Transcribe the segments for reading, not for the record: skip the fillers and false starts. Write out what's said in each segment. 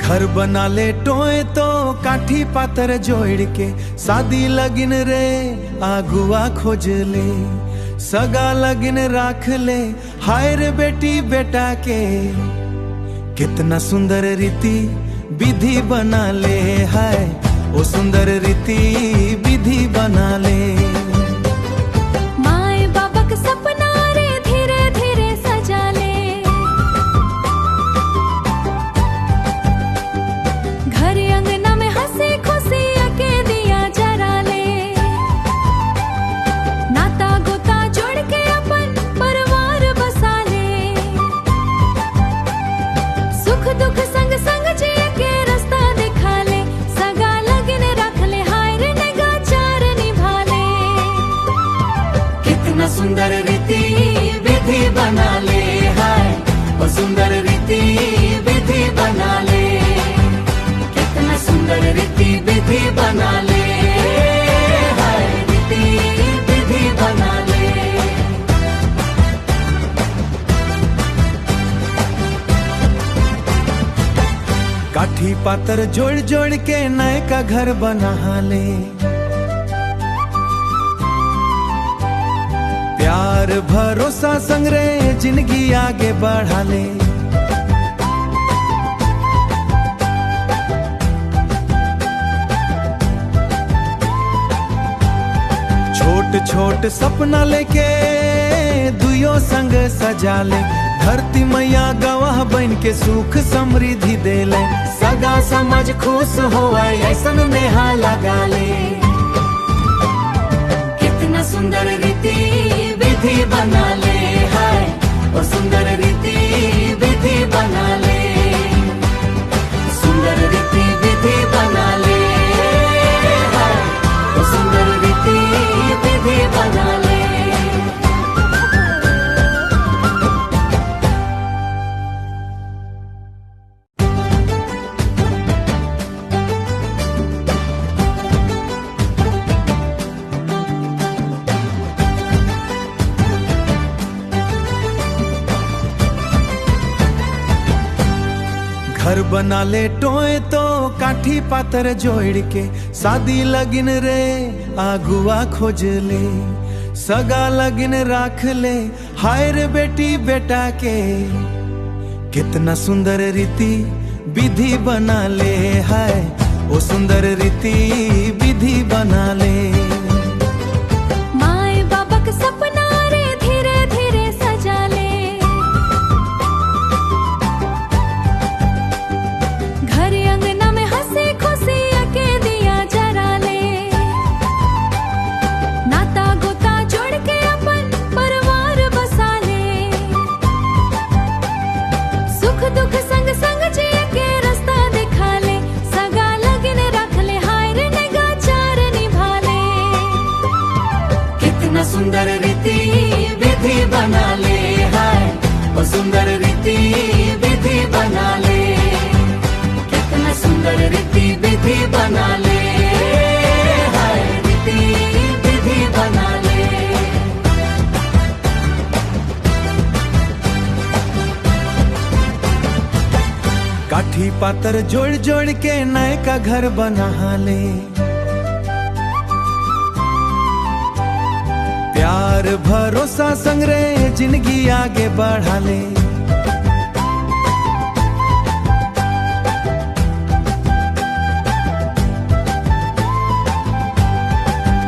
घर बना ले टोए तो काठी पातर जोड़ के, शादी लगिन रे आगुआ खोज ले, सगा लगिन राख ले, हाय रे बेटी बेटा के। कितना सुंदर रीति विधि बना ले, हाय ओ सुंदर रीति विधि बना ले। माए बाबा का सपना रे धीरे धीरे सजा ले, घर अंगना में हंसी खुशी के दिया जरा ले, नाता गोता जोड़ के अपन परिवार बसा ले, सुख दुख संग संग जी के रास्ता दिखा ले, सगा लगन रख ले, हाय रे नगाचार निभा ले। कितना सुंदर रीति विधि बना ले, हाय वो सुंदर रीति विधि बना ले। कितना सुंदर रीति विधि बना ले, हाय रीति विधि बना ले। काठी पातर जोड़ जोड़ के नए का घर बना ले, प्यार भरोसा संग रे जिंदगी आगे बढ़ा ले। छोट छोट सपना लेके दुयो संग सजा ले, धरती मैया गवाह बन के सुख समृद्धि दे ले, सगा समझ खुश होए ऐसन नेहा लगा ले। कितना सुंदर रीति विधि बना ले, हाय वो सुंदर रीति विधि बना ले। सुंदर रीति विधि बना ले, हाय वो सुंदर रीति विधि बना ले। घर बना ले टोए तो काठी पातर जोड़ के, शादी लगिन रे आगुआ खोज ले, सगा लगिन राख ले, हाय रे बेटी बेटा के। कितना सुंदर रीति विधि बना ले, हाय ओ सुंदर रीति विधि बना ले। माए बाबा का सपना रे धीरे धीरे सजा ले, घर अंगना में हंसी खुशी के दिया जरा ले, नाता गोता जोड़ के अपन परिवार बसा ले, सुख दुख संग संग जी के रास्ता दिखा ले, सगा लगन रख ले, हाय रे नगाचार निभा ले। कितना सुंदर रीति विधि बना ले, हाय वो सुंदर रीति विधि बना ले। कितना सुंदर रीति विधि बना ले, हाय रीति विधि बना ले। काठी पातर जोड़ जोड़ के नए का घर बना ले, प्यार भरोसा संग रे जिंदगी आगे बढ़ा ले।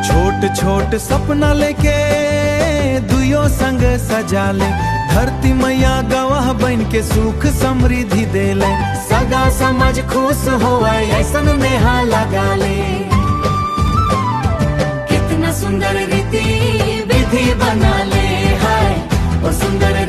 छोट छोट सपना लेके दुयो संग सजा ले, धरती मैया गवाह बन के सुख समृद्धि दे ले, सगा समझ खुश होए ऐसन नेहा लगा ले। कितना सुंदर रीति विधि बना ले, हाय वो सुंदर